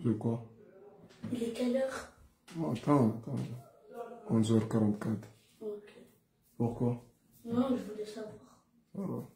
De quoi? Il est quelle heure? Attends. 11h44. Ok. Pourquoi? Non, je voulais savoir. Alors.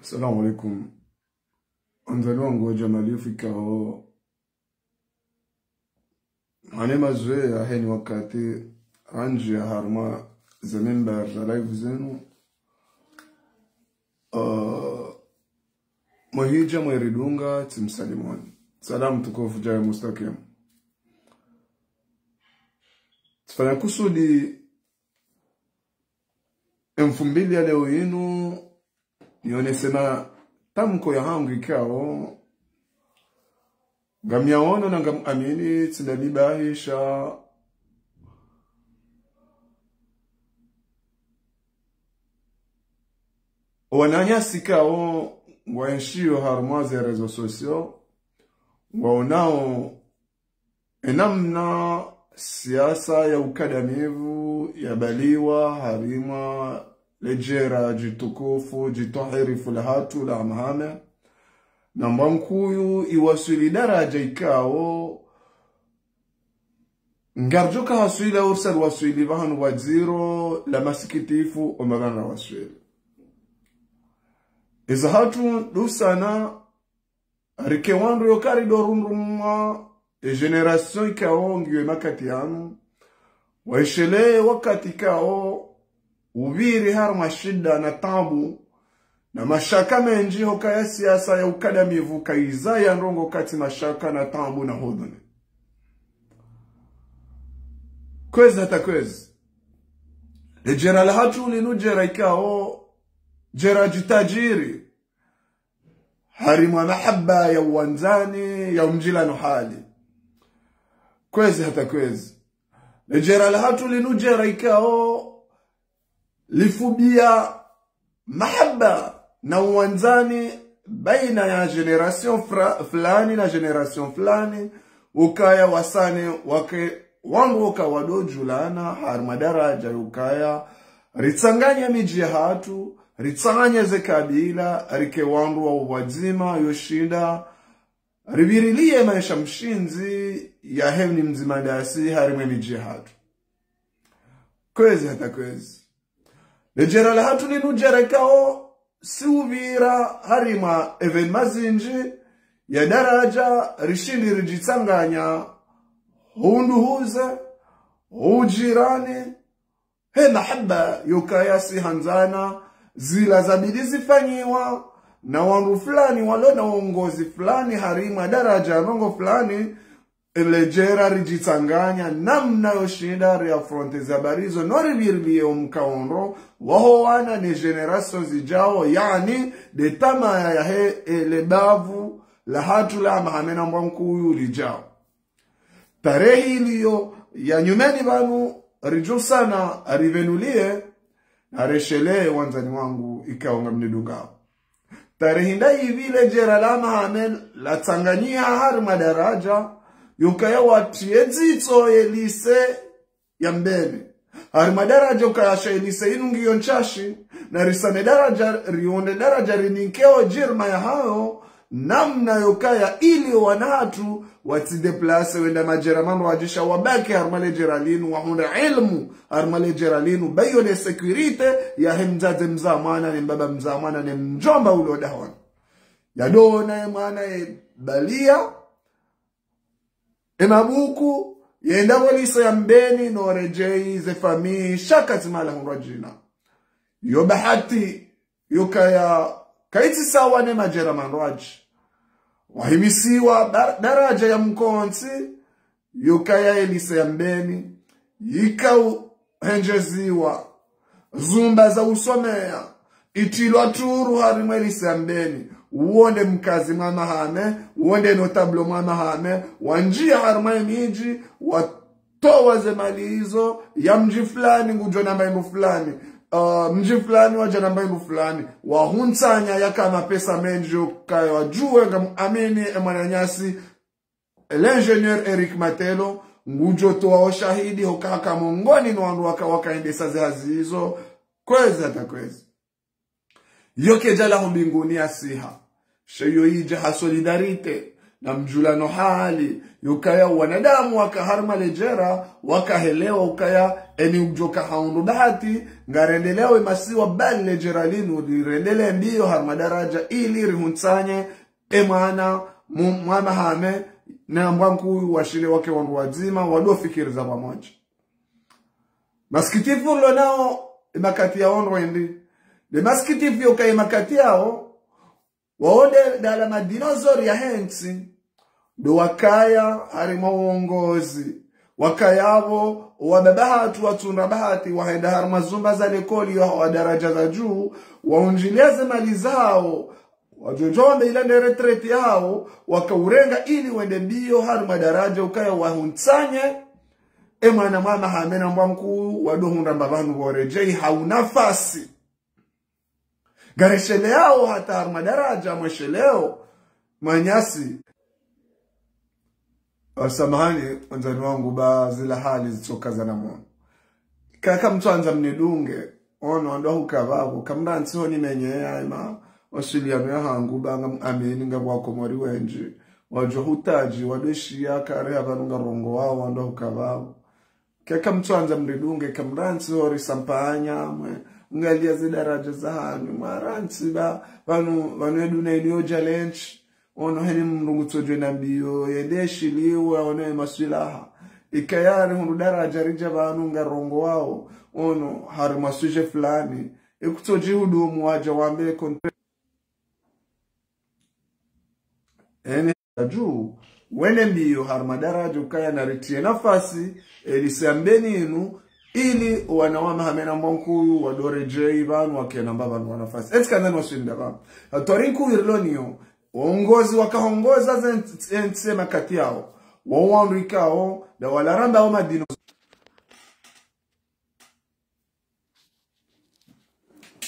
Assalamu alaikum. Anzaliwa ngoja malifika ho. Anema zoe ya heni wakati anji ya harma zememba za live zenu. Mwahija mweridunga timsalimoni. Salamu tukofu jaya mustakim. Tifanya kusudi mfumbili ya leo inu nionesena tamko ya hangu ikao ngamiaono na ngamuamini tinalibahisha wananyasi kao waenshio harmazi ya rezo sosio waonao enamna siasa ya ukadamivu ya baliwa harima lejera jitukufu jitoherifu lahatu la mahame na mbankuyu iwasuli daraja ikao ngarjoka haswila ursal waswili vahanu waziro la masikitifu omagana waswili iza hatu dusana rike wandu yokari dorunruma generation ikao ngiwe makati yanu waishele wakati ikao ubiri harma shida na tabu na mashaka menji hoka ya siasa ya ukadamivu kaiza ya ndongo kati mashaka na tabu na hodone. Kwezi hata kwezi. Lejera la hatu linu jera ikao jera jitajiri. Harimwa mahaba ya uwanzani ya umjila hali. Kwezi hata kwezi. Lejera la hatu linu jera ikao lifubia mahaba na uwanzani baina ya generation fulani na generation fulani ukaya wasane wake wangu ukawadojulana harmadaraja ukaya ritsanganya miji ya hatu ritsanganya ze kabila rike wangu wa uwazima yoshinda ribirilie maisha mshinzi ya hemni mzimandasi harimwe miji ya hatu kwezi hata kwezi lejera la hatu ninu jerekao siuvira harima evenma zinji ya daraja rishindi rijitsanganya hunduhuze ujirani he mahaba yukayasi hanzana zila zabidi zifanyiwa na wangu fulani walo na uongozi fulani harima daraja nongo fulani lejera rijitsanganya namna yoshinda ria fronte za barizo noribirbiye umkaonro wahowana ni generation zijao yani de tama ya he lebavu la hatu la mahamena mwankuyu lijao tarehi iliyo ya nyumeni banu rijo sana arivenulie areshele wanzani wangu ikaonga mnidunga tarehi ndai vile jera la mahamen la tanganyia harma daraja yukaya watiedzito elise ya mbele harima daraja ukayasha elise inungiyo nchashi na risane daraja rione daraja rinikeo jirma ya hao namna yukaya ili wanatu watideplase wenda majeramano wajisha wabaki harima lejeralinu wahunda ilmu harima lejeralinu bayo le securite ya hemzaze mzamana ni mbaba mzamana ni mjomba ulodawana yadona ya maana balia emabuku yenda walisa ya mbeni no rejei ze fami shaka zimala hunrajina yo bahati yukaya kaiti sawa ne majera manraji wahimisiwa daraja ya mkonsi yukaya elisa ya mbeni yikau henjeziwa zumba za usomea itilwa turu harimwe elisa ya mbeni uonde mkazi mama hame, uonde notablo mama hame, wanjia harma miji, watoa ze mali hizo, ya mji fulani ngujo na maimu fulani, mji fulani waja na maimu fulani, wahuntanya ya kama pesa menjo, kaya wajue amini emananyasi, l'ingénieur Eric Matelo, ngujo toa oshahidi, hokaka mongoni nwandu waka endesa ze hazi hizo, kwezi hata kwezi. Yoke jala humbinguni asiha. Sheyo ija solidarite na mjulano hali. Yukaya wanadamu waka harma lejera, waka helewa ukaya eni ujoka haundu bahati, nga rendelewe masiwa bali lejera linu, rendele mbio harma daraja ili rihuntanye emana mwama hame na mwanku washile wake wandu wazima, wado fikiri za pamoja. Masikitifu lo nao imakati ya onro endi. De maskitifu yoka imakati yao, waode dala madinozori ya hensi, do wakaya harima uongozi, wakayavo, wababahatu, watunabahati, wahenda harima zumba za lekoli wa daraja za juu, waunjileze mali zao, wajojombe ilande retreti yao, wakaurenga ili wende mbio harima daraja ukaya wahuntanye, emana mama hamena mwanku, wadohunda mbabanu warejei haunafasi. Gareshele yao hata harma daraja mwesheleo manyasi. Samahani wanzani wangu ba zila hali zitoka za namono. Kaka mtu anza mnidunge, ono ando hukababu, kamda nsiho ni menye ya ima, wasiliano ya hangu ba nga amini nga wako mwari wenji, wajo hutaji, wadoshi ya kare hapa nunga rongo wao ando hukababu. Kaka mtu anza mnidunge, kamda nsiho risampanya mwe, ngalia zidaraja za hanu maranti ba vanu eduna iliyo challenge ono heni mrungu tojo na biyo yedeshi liwa ono maswilaha ikayari hundu daraja rija vanu ngarongo wao ono hari masuje fulani ikutoji hudumu waja wambe kontre eni juu wene mbiyo hari madaraja ukaya naritie nafasi elisambeni inu ili wanawama hamena mwankuyu wadore jei vanu wakena mbaba nwanafasi. Etika nani wasinda vanu. Hatorinku irloniyo. Waongozi wakahongoza zentsema kati yao. Wawandu ikao. Da walaramba wa madino.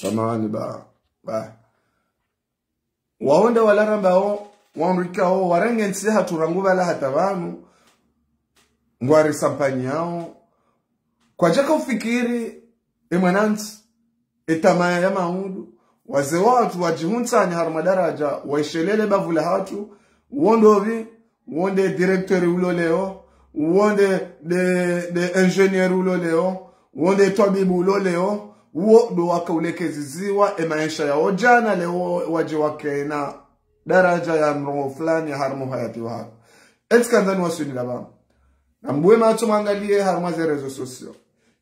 Samahani ba. Waonda walaramba wa wandu ikao. Warenge nse haturanguva la hata vanu. Ngwari sampani yao. Kwa jaka ufikiri, emanansi, etamaya ya maudu, waze watu wajihuntani harma daraja, waishelele bavule hatu, uondovi, uonde direktori ulo leo, uonde de engineer ulo leo, uonde tobibu ulo leo, uondo waka ulekeziziwa, emaisha ya ojana leo waje wake na daraja ya mrongo fulani ya harma hayati wa hatu. Etikanzani wasuni labamu. Na mbuwe macho mangalie harma ze rezo sosio.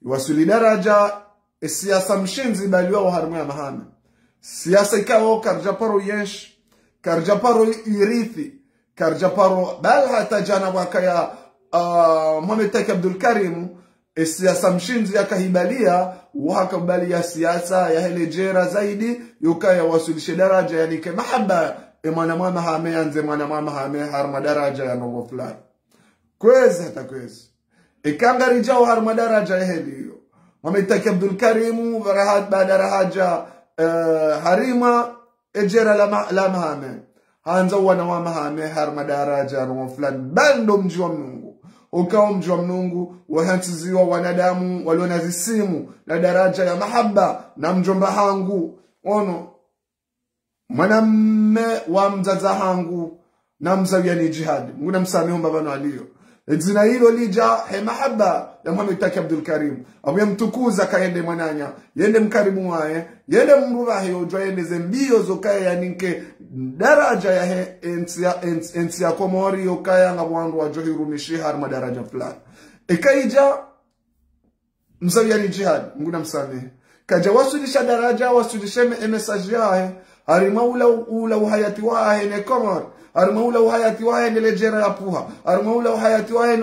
Iwasuli daraja siasa mshinzi baliwa wa harma ya mahame. Siasa ikao karjaparo yensh, karjaparo irithi, karjaparo bal hata jana wakaya Mohamed Taki Abdul Karim, siasa mshinzi ya kahibalia, waka bali ya siasa ya helejera zaidi, yukaya wasulishe daraja yani ke mahaba, mwana mama hame yanze mwana mama hame harma daraja ya nongo fulani. Kwezi hata kwezi. Ikangari jao harma daraja ya heliyo. Mohamed Taki Abdul Karim, badara haja harima ejera la mahame. Hanza wana wa mahame harma daraja ya nongo fulani. Bando mji wa mnungu. Ukao mji wa mnungu, wahantiziwa wanadamu, waliona zisimu, na daraja ya mahaba, na mjomba hangu. Ono, mwanamme wa mzaza hangu, na mzawia ni jihadi. Mguna msamiho mbabano aliyo. Zina hilo lija he mahaba ya Mohamed Taki Abdul Karim. Abu ya mtukuza kaende mwananya. Yende mkarimu wae. Yende mruva hiyo ujwa yende zembio zokaya ya ninke daraja ya he ensi ya komori yokaya nga wandu wa johi rumishi harma daraja fulani. Ikaija mzawia ni jihad. Mguna msamihe. Kaja wasulisha daraja wasulisha mesaji yae. Harima ula uhayati wae ne komori. Armaula uhayati wae ne lejera ya puha. Armaula uhayati wae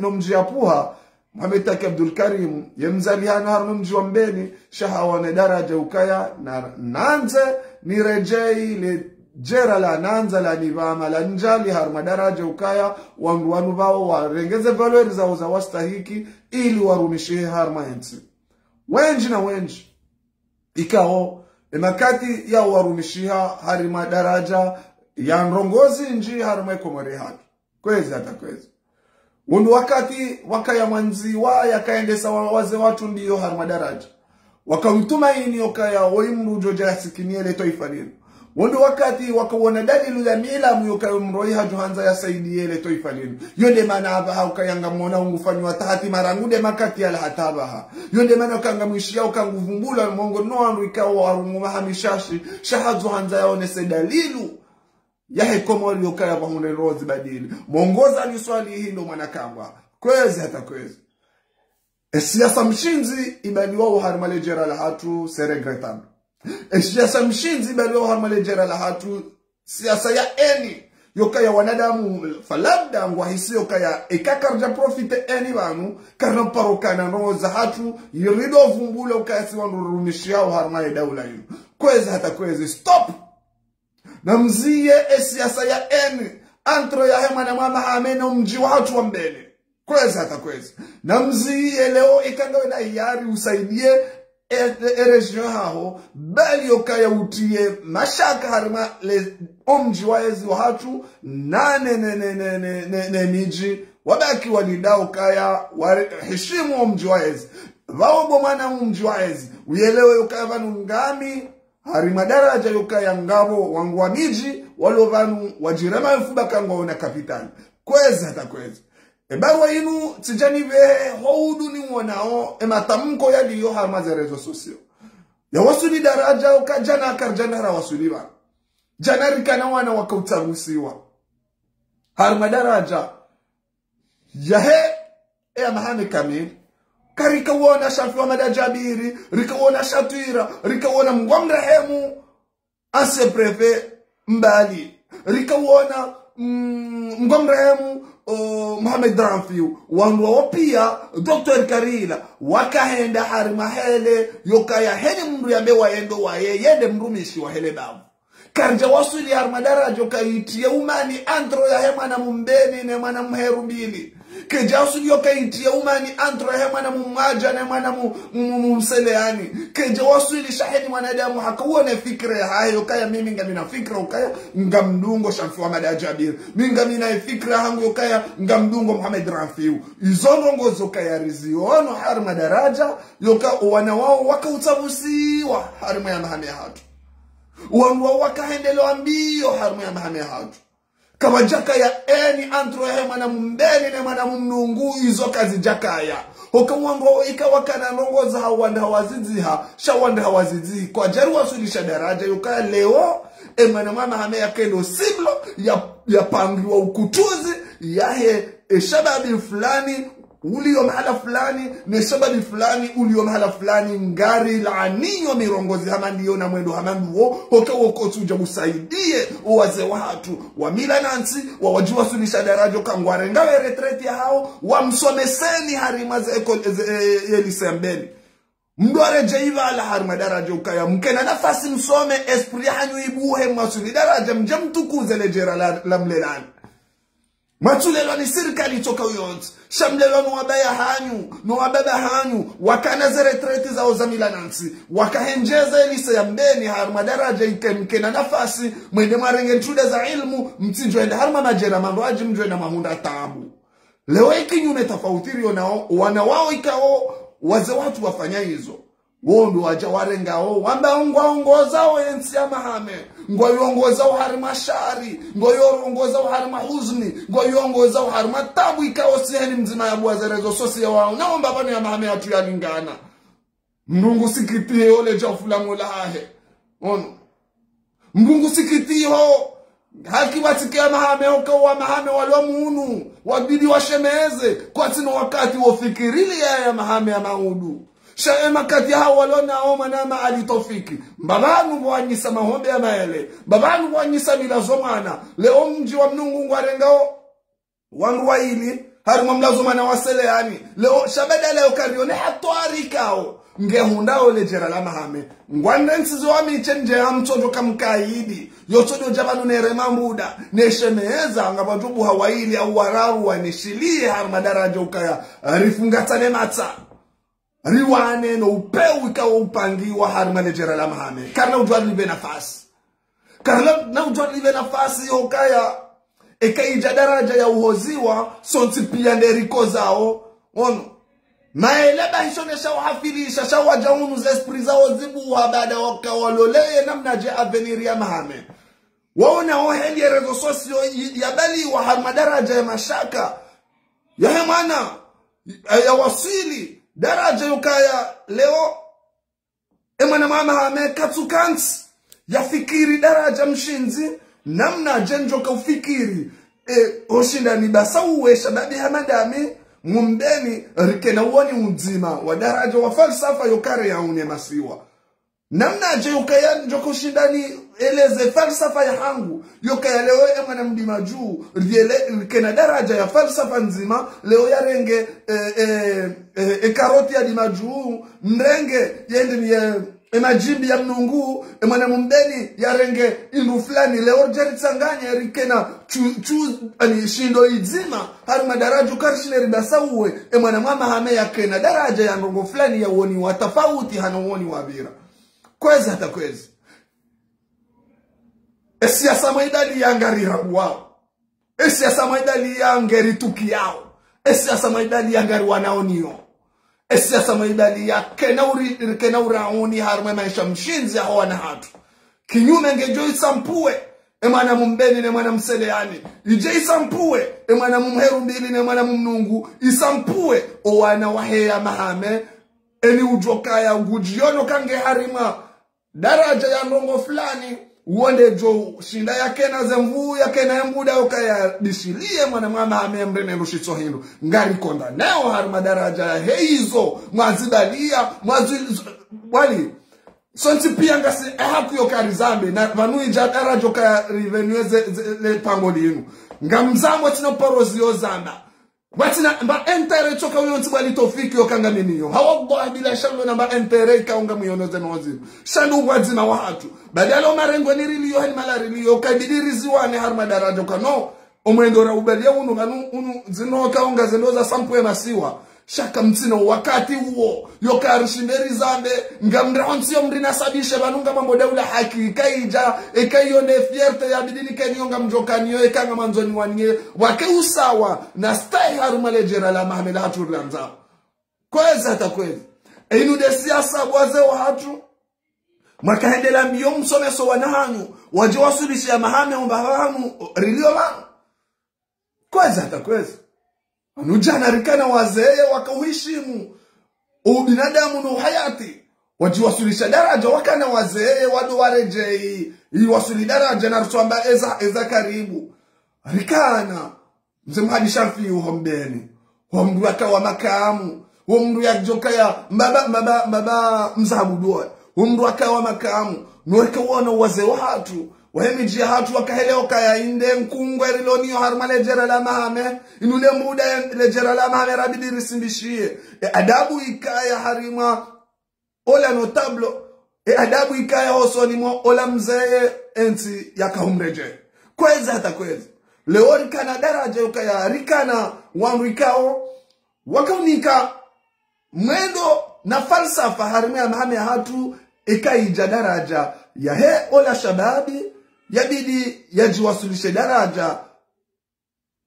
no mji ya puha. Mohamed Taki Abdul Karim yemzali hana harma mji wa mbeni. Shahawane daraja ukaya na nanze ni rejei le jera la nanza la nivama la njali harma daraja ukaya wangu wanu bao warengeze valori zao za wastahiki ili warumishie harma ensi wenji na wenji ikao emakati ya warumishia harima daraja ya nrongozi nji harma ikomore hatu kwezi hata kwezi undu wakati wakaya manziwa yakaendesa waze watu ndiyo harma daraja wakamtumaini okaya oimrujo jasikinie leto ifalini undu wakati wakawona dalilu ya mila muyoka mroi hajuhanza ya saidie leto ifalini yonde mana abaha ukayanga mona ungufanywa tahati marangude makati ala hatabaha yonde mana ukanga mwishia ukanguvumbula mongo noandu ikawa warungu mahamishashi shahazu hanza yaonese dalilu ya hekomori ukaya wahunde rozi badili mongoza ni swali hindo manakamba kwezi hata kwezi siasa mshinzi ibaliwa harmale jera la hatu seregretam siasa mshinzi ibaliwa harmale jera la hatu siasa ya eni yokaya wanadamu falabda ngwahisi yokaya ekakarja profite eni banu karna parokana roza hatu yirido vumbula ukaya siwanurumishia harmale daula yu kwezi hata kwezi stop namzie siasa ya eni antro ya hema na mama hameno mji wa hatu wa mbele kwezi hata kwezi namzie leo ikangawe na yari usaidie region haho bali yokaya utie mashaka harima le omji waezi wa hatu ne miji wabaki walidao kaya heshimu omji waezi waobo mwana omji waezi uyelewe yokaya vanu ngami harima daraja yokaya ngabo wangu wa miji walo vanu wajirema mfuba kangwa una kapitani kwezi hata kwezi ebarwa inu tijani vehe houdu ni mwanao ematamko ya liyo harma za rezo sosio ya wasuli daraja uka jana akarjana ra wasuli ba jana rikana wana wakautagusiwa harma daraja yahe ya mahame kamil karika wona shafi wa madajabiri rika wona shatira rika wona mgwamrehemu ase prefe mbali rika wona mgwamrehemu Mohamed Dramfiu wanwa wapia Dr. Karila wakahenda harima hele yokaya hene mru ya mewa endo wa yende mrumishi wa hele babu karja wasuli harima daraja yokayitie umani antro ya hema na mumbeni ne mana mheru mbili keja wasuli yokayitie umani antro ya hema na mumaja ne mana mumseleani keja wasuli shaheni mwanadamu hakawane fikra ya hayo yokaya mimi ngamina fikra ukaya ngamdungo Shamfi wa madajabir mingamina fikra hangu yokaya ngamdungo Mohamed Rafiu izorongo zokaya riziono harima daraja yoka wana wao wakautabusiwa harima ya mahame hatu wanwa wakahendelewa mbio harmu ya mahame hatu kama jaka ya eni antro ya hema na mbeni na mana mnungu izo kazi jaka ya hoka wanwa ikawakana nongoza hawanda hawaziziha shawanda hawazizihi kwa jaru wasulisha daraja yukaya leo emana mama hame ya kendo siblo ya pangiwa ukutuzi yahe shababi fulani ulio mahala fulani ne sababi fulani ulio mahala fulani ngari laaniyo mirongozi hama ndiyo na mwendo hama nduo hoka wokotu uja usaidie uwaze watu wa mila nansi wawajua sulisha darajo kangware ngawe retreti ya hao wa msomeseni harima za yelisembeni mdware jaiva ala harima darajo kaya mkena nafasi msome esprit hanyu ibuhe mwasuli daraja mjamtukuze lejera la mlelani matulelo ni sirikali toka uyonzi shamlelo no wababa hanyu wakana za retreti za ozamila nansi wakahenjeza elisa ya mbeni harma daraja ikemkena nafasi mwende marenge nchude za ilmu mtinjwende harma majera mambo aji mjwende mahunda tabu leo ikinyume tafautirio nao wana wao ikao waze watu wafanya hizo wondo waja warengao wamba ongoza ensi ya mahame ngoyongoza harima shari ngoyongoza harima huzuni ngoyongoza harima tabu ikao siheni mzima ya bwazerezo sosi ya wao naomba bano ya mahame hatu ya lingana mrungu sikitie ole jafula mulahe ono mrungu sikitie ho haki watikia mahame hoka wa mahame walwa muunu wabidi washemeze kwa tino wakati wafikirili ya mahame ya maudu shaema kati hao walona oma nama alitofiki babanu mwanyisa mahombe ya maele babanu mwanyisa bila zomana leo mji wa mnungu ngwarengao wangu wa hili haruma mlazuma na wasele yani leo shabada leo karione hatwari kao ngehundao lejera la mahame ngwanda nsizo wami chenje hamtojo kamkaidi yotodo jabanu nere mambuda neshemeza ngabantubu hawaili au wararu wanishilie haruma daraja ukaya rifungatane mata riwane no upeu ikawa upangiwa haruma lejera la mahame karna ujwa libe nafasi karna na ujwa libe nafasi yokaya ekaija daraja ya uhoziwa sonti pia nderiko zao ono maeleba hishonesha wahafilisha shawaja unu zespri zao zibuha baada wakawaloleye namna je avenir ya mahame waona oheli rezo sosio yabali wa harma daraja ya mashaka ya hemana ya wasili daraja yukaya leo emana mahame katsukansi ya fikiri daraja mshinzi namna jenjo ka ufikiri oshinda ni basauwe shababi hamadami mumbeni rikena uoni mzima wa daraja wa falsafa yokare ya unemasiwa namna je yokaya njoko shindani eleze falsafa ya hangu yokaya leo emana mdima juu rikena daraja ya falsafa nzima leo ya renge karoti ya dima juu mrenge yende ni emajimbi ya mnungu emana mumbeni ya renge indu fulani leo jeritsanganya rikena ani shindo izima haruma daraja karishine ribasauwe emana mama hame ya kena daraja ya ndongo fulani ya uoni wa tofauti hana uoni wa bira kwezi hata kwezi siasa maidali ya ngari rabuwao siasa maidali ya ngari tuki yao siasa maidali ya ngari wanaonio siasa maidali ya kenaurauni haruma maisha mshinzi ya hawana hatu kinyume ngejo isampue emana mumbeni ne mwana mseleani ije isampue emana mumheru mbili ne mwana mnungu isampue owana waheya mahame eni ujokaya ngujiono kange harima daraja ya ndongo fulani uonde jo shinda yake na zemvu yake na mbuda ukaya bishilie mwana mama amemrene rushitso hindu ngari konda nao harima daraja ya heizo mwazibalia wali sonti pia ngasi haku yokari zambe na vanui daraja ukaya rivenueze le pangoli inu ngamzambo tina parozio zamba watina mba entere choka uyonti bali tofiki yokanga miniyo hawallahi bila shalo na mba entere kaunga muyonoze nozi shandu wazima wa hatu badala marengo niriliyo hani malariliyo kabidiri ziwane harma daraja kano omwendora ubelia unu zino kaunga zendoza sampwe masiwa shaka mtino wakati huo yokarishinderi zambe ngamdraonsiyo mrina sabishe banunga mambo daula haki kaija ekayone fierte ya bidini kenionga mjokaniyo ekanga manzoni wanye wake usawa na stai haruma lejera la mahamela hatu lanza kwezi hata kwezi inu de siasa waze wa hatu makahendela mbiyo msomeso wanahanyu waje wasulishi ya mahame umbahamu rilio manu kwezi hata kwezi anujana rikana wazee wakauhishimu ubinadamu na uhayati wajiwasulisha daraja wakana wazee wadu warejei iwasuli daraja na rutuamba eza karibu rikana mzemhadi shafi uhombeni homdu waka wa makamu homdu ya joka ya mbaba mzabudoa homdu waka wa makamu nweke wana wazee wa hatu wahemijia hatu wakahelewa kaya inde mkungwe riloniyo haruma lejera la mahame inule muda lejera la mahame rabidi risimbishie adabu ikaya harima ola notablo adabu ikaya hosoni mo ola mzeye enti yakahumreje kwezi hata kwezi leo rikana daraja ukaya rikana wamrikao wakaunika mwendo na falsafa harima ya mahame hatu ikaija daraja ya he ola shababi yabidi yajiwasulishe daraja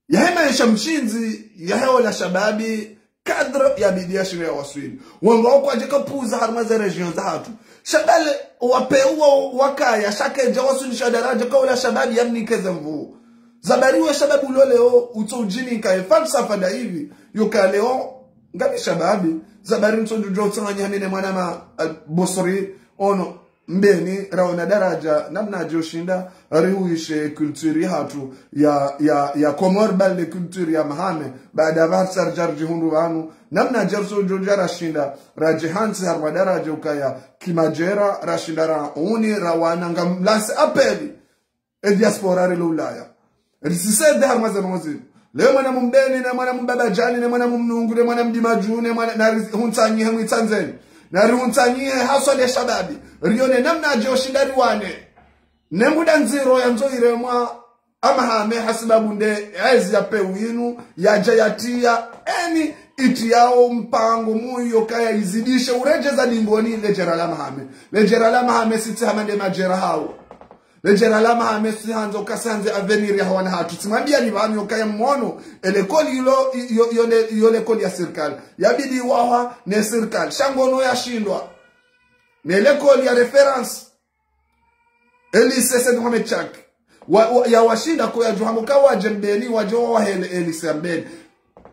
ya he maisha mshinzi ya he ola shababi kadra yabidi ya shiria waswili wango kwa jika puza harma za region za hatu shabale wapeuwa wakaya shake jawasulisha daraja kwa ola shababi yamnike zemvu zabariwe shababu loleo utojini kae falsafa da hivi yuka leo ngabi shababi zabari mtondo jotanga hamine mwana bosori ono mbeni raona daraja namna joshinda rihuishe kulturi hatu ya komor balde kulturi ya mahame baada varsar jarji hundu vanu namna jarso jojara shinda rajihansi harma daraja ukaya kimajera rashinda rauni rawana ngamlasi apeli diaspora rilulaya risisede harma zanozi leo mwana mbeni na mwana mbaba jani na mwana mnungu na mwana mdimajune na huntanyihe mwitanzeni na huntanyihe haswa le shababi rione namna ajoshindari wane nemuda nziro ya nzoire mwa amahame hasibabu nde ezi ya pewinu ya jayatia eni iti yao mpango muyo kaya izidishe urejeza dingoni lejera la mahame. Lejera la mahame siti hamande majera hao. Lejera la mahame siti hanzo kasanze aveniri ya hawana hatu. Timambia ni wami yokaya mwono elekoli ilo lekoli ya sirkali. Yabidi wawa ne sirkali. Shangono ya shindwa. Ne lekoli ya reference. Elise Said Mohamed Chak. Ya washinda kwa ya juhamuka wajembeni wajowa wa Elise Ambeni.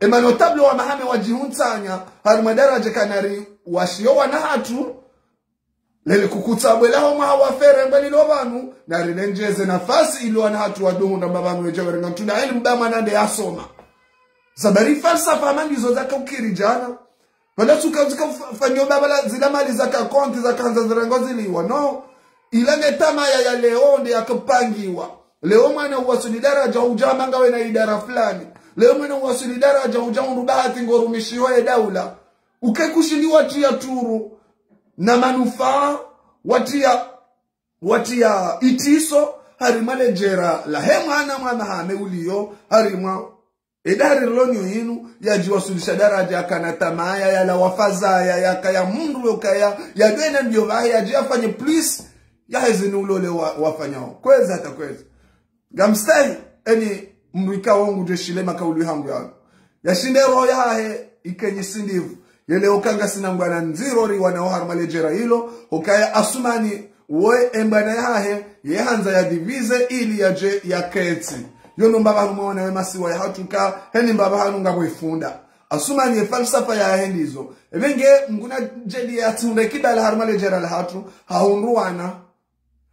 Ema notable wa mahame wajihuntanya harumadaraje kanari washiyo wanahatu lele kukutabwela homa hawafere mbali lobanu na rilenjeze nafasi ilo wanahatu waduhu na babanu wejawe renga mtuna ili mbama nande yasoma sabari falsafa mangizo zaka ukiri jana wala suka fanyo babala zila mali zaka konti zaka hanza zirengo ziliwa no ilane tama ya leonde ya kupangiwa leo mwana uwasulidaraja ujamanga we na idara fulani leo mwana uwasulidaraja ujaundu bahati ngorumishiwa ya daula ukekushiliwa tia turu na manufaa watia itiso harimale jera la hemwana mwana hame uliyo harima edari lonyo hinu ya jiwasulisha daraja ya kanatamaya ya la wafazaya ya kaya mundu yokaya ya duena ndiyo vahe ya jiafanye plus ya hezini ulole wafanyao kweza hata kweza gamstai eni mwika wangu jeshile makaulu hangu yao ya shinde roho ya hae ikenye sindivu yele okanga sinangwana nzirori wana oharmale jera hilo okaya asumani we embana ya hae ye hanza ya divize ili ya je ya keti yono mbaba humone we masiwa ya hatuka heni mbaba hanu ngabo ifunda asumani ye falsafa ya hendizo ebenge mguna jeli ya tunde kidala harmale jera la hatu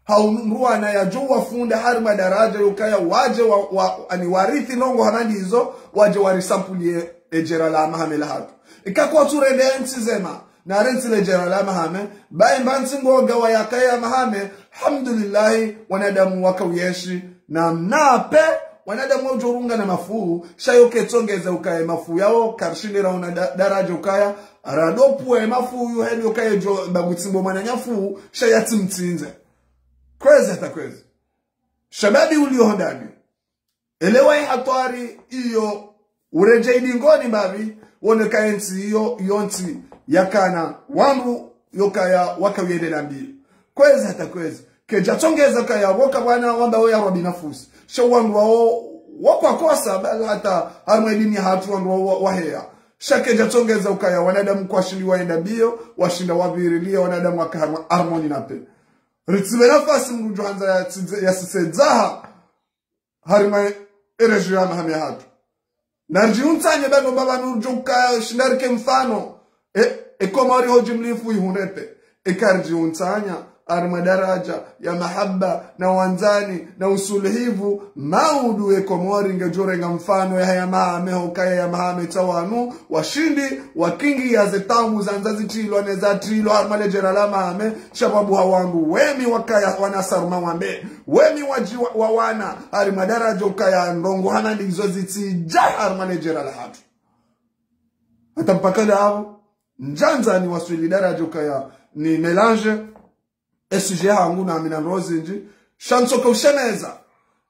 haunruana ya juu wafunda harma daraja yukaya waje ani warithi nongo hamandi hizo waje warisampulie ejera la mahame la hatu ikakuwa turende ensi zema na rensi le jera la mahame bai mbansi ngoga wa yakaya mahame alhamdulillahi wanadamu wakawiyeshi na mnape wanadamu ujurunga na mafuu shayo ketongeza ukaya mafuu yao karshindira una daraja ukaya radopue mafuu yu heli ukaya jo bagutimbo mananyafu shayati mtinze kwezi hata kwezi shababi ulio ndani elewa hatari iyo ureje idingoni babi woneka ensi iyo yonti yakana wangu yokaya wakawede nambi kwezi hata kwezi keja tongeza kaya woka bwana wamba we ya robi nafusi sho wangu wao wakwa kosa bala hata harma dini hatu wangu wahea shakeja tongeza ukaya wanadamu kwa shindi waenda bio washinda wabirilia wanadamu wakaharma harmoni nape ritzibe nafasi mrujo hanza ya sisedzaha harima erejo ya mahame hatu narji untanye bano baba nurjo ukaya shindarike mfano ekomari hoji mlifu ihunete ekarji untanya harima daraja ya mahaba na wanzani na usuluhivu maudu ekomori ngejorenga mfano ya mahame hokaya ya mahame tawanu washindi wakingi ya zetamu zanzazi tilo neza tilo harima lejera la mahame shababu hawangu wemi wakaya wanasaruma wambe wemi wawana harima daraja ukaya ndongo hana ndizo zitija harima lejera la hatu hata mpakada hao njanza ni waswili daraja ukaya ni melange esuje hangu na amina rozinji shanso kaushemeza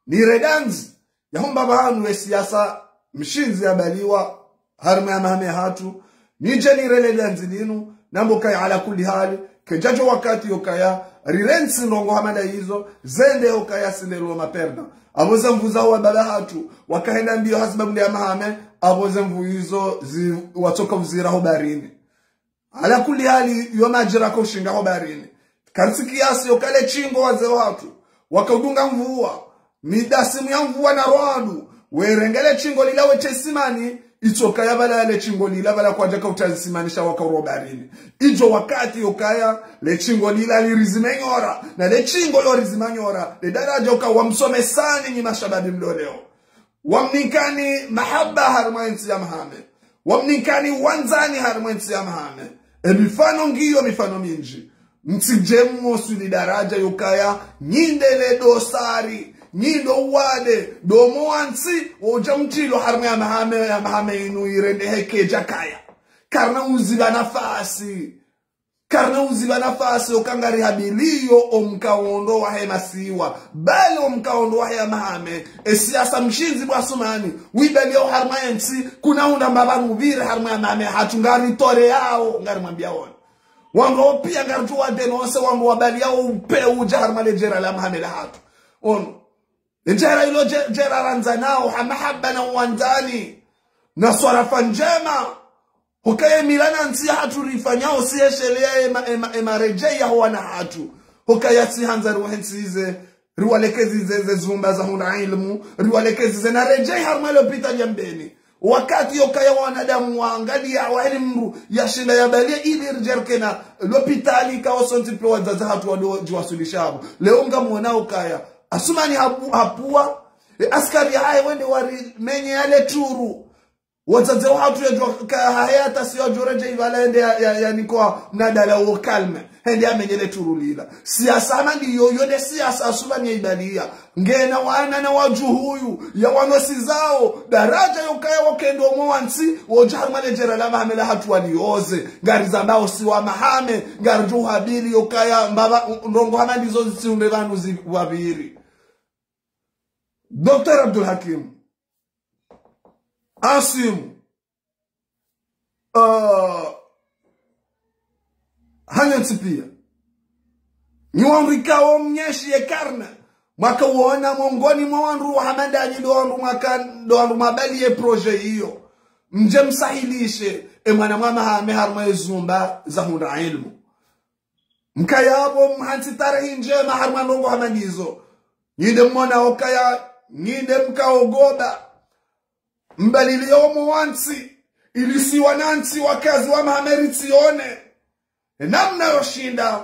ni redanzi ya humba bahanu we siyasa mshinzi ya baliwa harma ya mahame hatu nije ni redanzi ninu nambo kaya ala kuli hali kejajo wakati yokaya rirensi ndongo hamada hizo zende yokaya sinelo maperda aboze mvuza wa baba hatu wakahenda mbio hasibabu ya mahame aboze mvu hizo watoka uzira hobarini ala kuli hali yomajira kushinga hobarini karsiki yasi yokale chingo waze watu wakaudunga mvua midasimu ya mvua na roadu werengele chingo lilawe chesimani itoka ya bala le chingo lila bala kwa jaka utazisimanisha wakarobarini ijo wakati yokaya le chingo lila lirizimenyora na le chingo lo rizimenyora le daraja uka wamsome sani ni mashababi mloleo wamnikani mahaba harmansi ya mahame wamnikani wanzani harmansi ya mahame mifano ngiyo mifano minji mtijemo suli daraja yokaya nyindele dosari nyindo wale domo wansi oja mtilo harma ya mahame inu irende hekeja kaya karna uziba nafasi okangari habiliyo omkaondo wa hemasiwa bali omkaondo wa mahame siasa mshinzi bwa sumani wibelio harma yansi kuna unda mbabangu vire harma ya mahame hatungari tore yao ngari mwambia wona wango pia ngari tuwa denonse wango wabali yao upe uja harma lejera la mahame la hatu ono lejera ilo jera ranzanao hamahaba na uwanzani na swarafa njema Hokaye milana nsi hatu rifanyao siye shelea ema rejea huwana hatu. Hokaye si hanza ruhensize, riwalekezi ze zumba za huna ilmu, riwalekezi ze na rejea harumelo pita jambeni. Wakati hokaye wanadamu waangali ya waelimru ya shila ya balia ili rijerkena lopitali kaosonti pewa zaza hatu wado jiwasulishabu. Leonga mwana hokaya. Asumani hapua, askari hae wende wari menye yale turu. Wazaze watu ya hayata siyo jureje iwala hende ya nikuwa mnadala uo kalme. Hende ya menyele turulila. Siyasa mandi yoyode siyasa asuma ni ibalia. Ngena wana na waju huyu. Ya wanosi zao. Daraja yokaya wakendo mwansi. Wajahamale jerala mahamela hatu walioze. Ngari zambao siwa mahame. Ngari juhabili yokaya mbaba ndongo hamandi zozi siundevanu wabiri. Dr. Abdul Hakim. Asimu hanyansi pia niwanrika wa mnyeshi ye karna mwaka uona mongoni mwanru wa hamandaji doanru mabali ye proje hiyo mje msahilishe mwana mama hame harma ye zumba za hunda ilmu mkayabo mhansi tarehi njema harma ndongo hamandizo nyinde mwana okaya nyinde mkaogoba mbalili yomo wansi ilisiwa nansi wakazi wa mahameritione namna yoshinda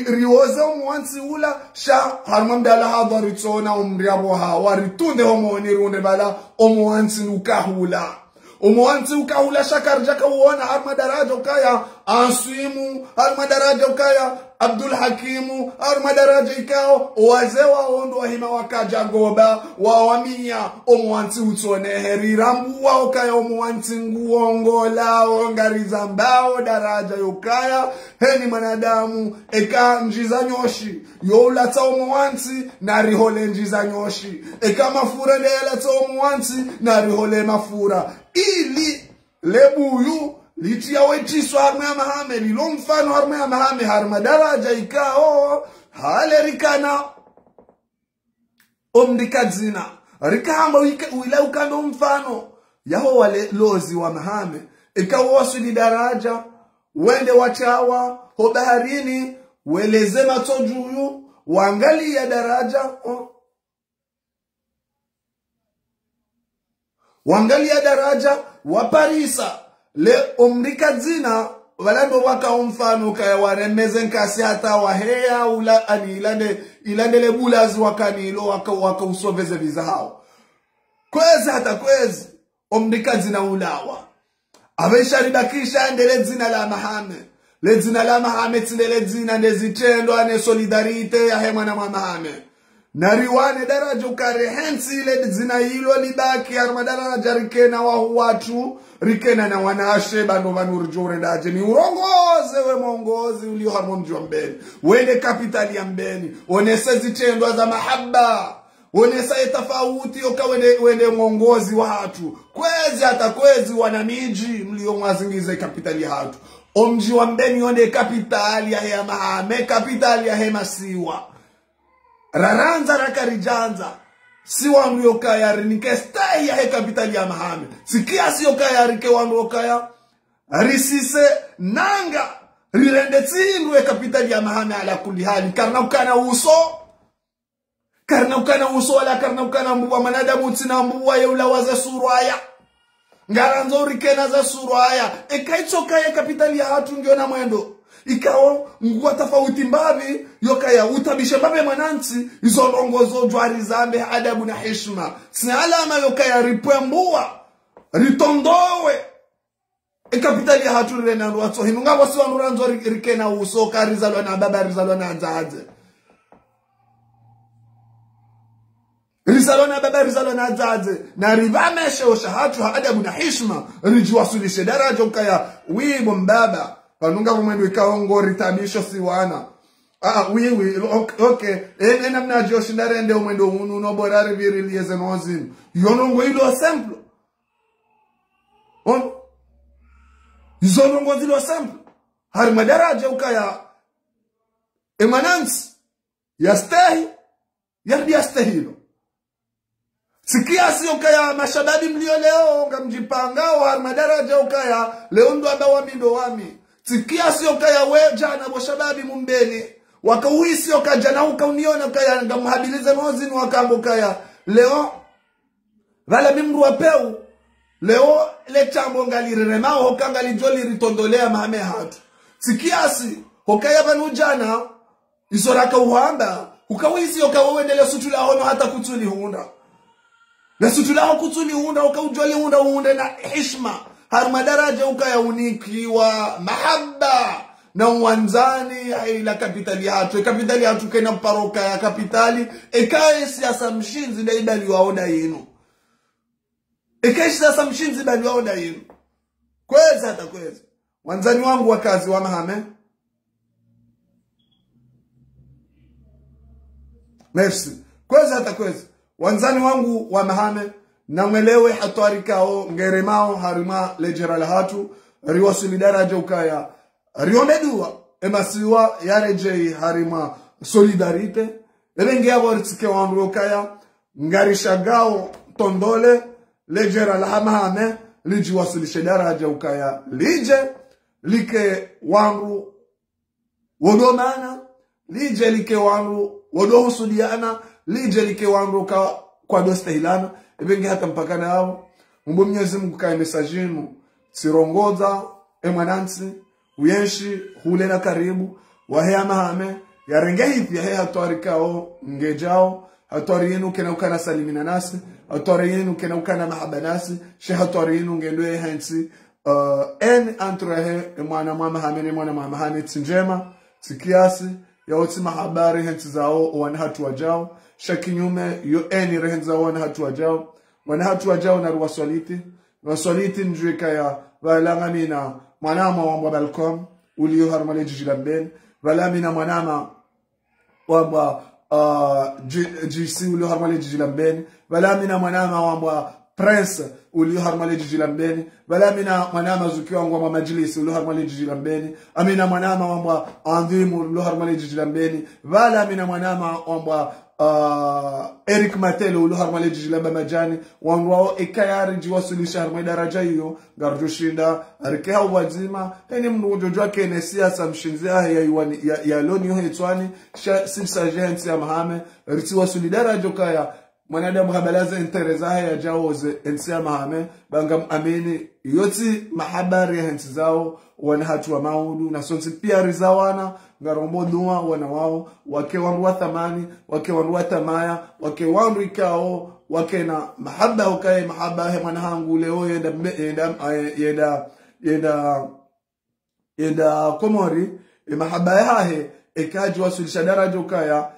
riwoze wansi ula sha harmamdala hadharitona umriabo hawaritunde homo nirunde bala wansi ukahula wansi ukahula shakarjaka uona harmadaraja ukaya Asimu harmadaraja ukaya Abdul Hakimu harmadaraja ikao wazewa ondo wahima wakaja goba wawamia omwanti utone herirambu wa ukaya omwanti nguongola ongarizambao daraja yukaya heni manadamu eka njiza nyoshi youlata omwanti na rihole njiza nyoshi eka mafura leelata omwanti na rihole mafura ili lebuyu litia wetiswa harma ya mahame lilomfano harma ya mahame harma daraja ikao hale rikana omdikadzina rikamba uila ukando mfano yaho wale lozi wa mahame ikawo wasuli daraja wende wachawa ho baharini weleze matojuyu wangali ya daraja wangali ya daraja waparisa le omrikadzina walando waka umfano kaya waremeze nkasi hata wahea ula ani ilande le bulazi wakanilo waka usoveze vizao kwezi hata kwezi omrikadzina ulawa avesha ribakisha endele dzina la mahame le dzina la mahame tsilele dzina ndezitendo ane solidarite ya hema na mahame nariwane daraja ukarehensi ile dzina hilo libaki harmadaraja rikena wahu watu rikena na wanashe bando vanurjore daje ni urongoze we mongozi ulio harmonji wa mbeni wende kapitali ya mbeni onese zitendwa za mahaba onesa etafauti oka wende mongozi wa hatu kwezi hata kwezi wanamiji mlio mwazingize kapitali ya hatu omji wa mbeni onde kapitali ya hea mahame kapitali ya hema siwa raranza rakarijanza si wangu yokaya rinike stai ya he kapitali ya mahame sikia si yokaya rike wangu yokaya risise nanga rirende tsindu ya kapitali ya mahame ala kuli hali karna ukana uso wala karna ukana mbuwa manadamu tina mbuwa ya ulawaza surwaya ngaranzo rikena za surwaya ikaitoka ya kapitali ya hatu ngiona mwendo ikao nguwa tafauti mbabi yokaya utabishe mbabe manansi izo longozo jwari zambe adabu na heshima sina alama yokaya ripwembua ritondowe kapitali ya hatu rena nruwato hinu nga wasi wanuranzo rikena uso karizalwa na baba rizalwa na anzaadze risalona baba risalona zaze na rivameshe ushahatu adabu na hishma rijiwasulishe daraja ukaya wibo mbaba panunga mwendo ikaongo ritabisho siwana wiwi okay ena mnajo shindarende mwendo unu no borari virilieze nozin yonongo ilo simple on yonongo ilo simple har madaraja ukaya emanansi yastahi yardi yastahilo sikiasi ukaya mashababi mlio leo ngamjipanga har madaraja ukaya leo ndo abawa mindo wami sikiasi ukaya weja na boshababi mumbeni wakauhisi ukajana ukauniona ukaya ngamhabilize nozini wakambo kaya leo vala mimru wapeu leo le chambo ngalirema hokangali joli ritondolea mahame hatu sikiasi ukaya banujana isoraka uhamba ukawisi ukawendele sutula hono hata kutuli hunda na sutula ho kutuli hunda ukaujoli hunda hunde na heshima har madaraja ukaya unikiwa mahabba na uwanzani ila kapitali hatu kena paroka ya kapitali ekae siasa mshinzi na ibali waoda yenu ekae siasa mshinzi ibali waoda yenu kweza hata kweza wanzani wangu wakazi wa mahame merci kweza hata kweza wanzani wangu wa mahame na mwelewe hatari kao ngeremao harima lejera la hatu riwasili daraja ukaya riomedua emasiwa yarejei harima solidarite ebenge abo ritike wandu ukaya ngarishagao tondole lejera la mahame liji wasilishe daraja ukaya lije like wandu wodomana lije like wandu wodohusudiana lije like wandu kwa dostahilana ebenge hata mpakana hao mbo Mwenyezi Mungu kae mesajinu sirongoza emwanansi uyenshi hulena karibu wahea mahame yarenge hipi ya hatwari kao ngejao hatwari yenu kena ukana salimina nasi hatwari yenu kena ukana mahaba nasi she hatwari yenu ngendwe hensi en antrehe mwana mahame ne mwana mahame tsinjema sikiasi ya oti mahabari hensi zao wana hatu wajao shakinyume yo eni rehenza wana hatu wajao na ruwasoliti njweka ya valangamina mwanama wamba balcom ulio harmale jijilambeni valamina mwanama wamba GC ulio harmale jijilambeni valamina mwanama wamba Prince ulio harmale jijilambeni valamina mwanama zukiwa wamba majlisi ulio harmale jijilambeni amina mwanama wamba andhimu ulio harmale jijilambeni valamina mwanama wamba Eric Matelo ulio harmale jijilamba majani wangwao ekayari jiwasulisha harmale daraja hiyo garjushinda arikeha wazima eni mnujojwa kene siasa mshinzia ya loni yohe itwani simsaje hensi ya mahame ritiwa solidaraja kaya mwanadamu habalaza intereza ya jaoze hensi ya mahame bangam amini yoti mahabari hensi zao wana hatu wa maudu na sonsi pia rizawana ngarombo dua wana wao wake wanruwa thamani wake wanruwa tamaya wake wanru ikao wake na mahaba ukaye mahaba he mwanahangu leo yenda komori mahaba yahe ekaji wasulisha daraja ukaya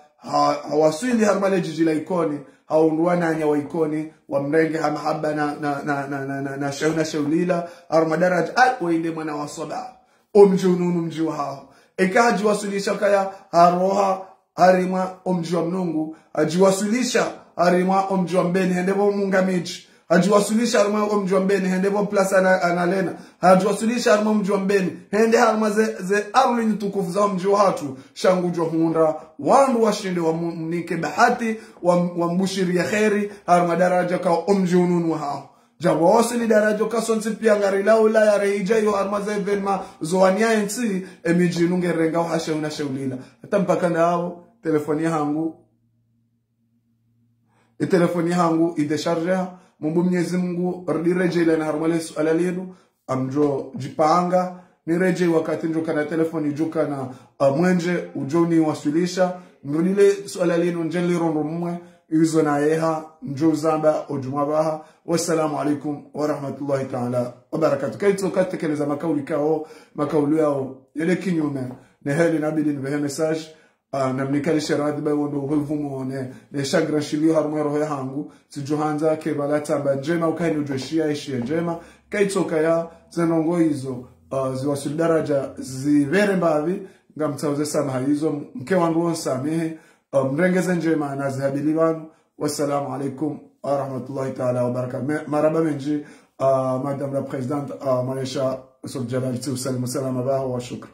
hawasuli harmale jijila ikoni haunduwa nanya wa ikoni wa mrenge ha mahaba na shaulila armadaraja wainde mwana wa soba omjununu mjiwa hao ekaji wasulisha kaya haroha harima omjiwa mnungu ajiwasulisha harima omjiwa mbeni hendebo mungamiji ajiwasulisha harima omjiwa mbeni hendebo plasa analena ajiwasulisha harima omjiwa mbeni hende harima ze aruli nitukufu za omjiwa hatu shangujwa hunda wandu washinde wa mnike bahati wa mbushiri ya kheri harima daraja ka omjiununu hao Jabo wasili daraja kasonsi pia ngarilao la ya reija yo armaza evenma zoania ensi emijinu ngerenga uhashe unashaulila hata mpaka nao telefoni hangu idesharja mumbu Mwenyezi Mungu rireje ila na harmale suala lenu amjo jipanga ni reje wakati njo kana telefoni joka na mwenje ujoni wasulisha ngulile suala lenu njeli rondo mwe izo na yeha njo zamba ojumabaha wassalamu alaikum wa rahmatullahi ta'ala wa barakatuh kaito katekeleza makauli kao makauli yao yale kinyume na heli nabidi nibe message namnikali sheradi ba wondo huvumo ne shagra shili harmo roho hangu sijohanza ke balata ba njema ukaini ujoshia ishi njema kaitoka ya zenongo hizo ziwasul daraja zivere mbavi ngamtauze sama hizo mke wangu onsamehe mrengeze njema na zihabili wanu. Wassalamu alaikum wa rahmatullahi ta'ala wa barakatuh. Maraba menji madame la présidente Maïcha Souf Jalal Salam wa shukr.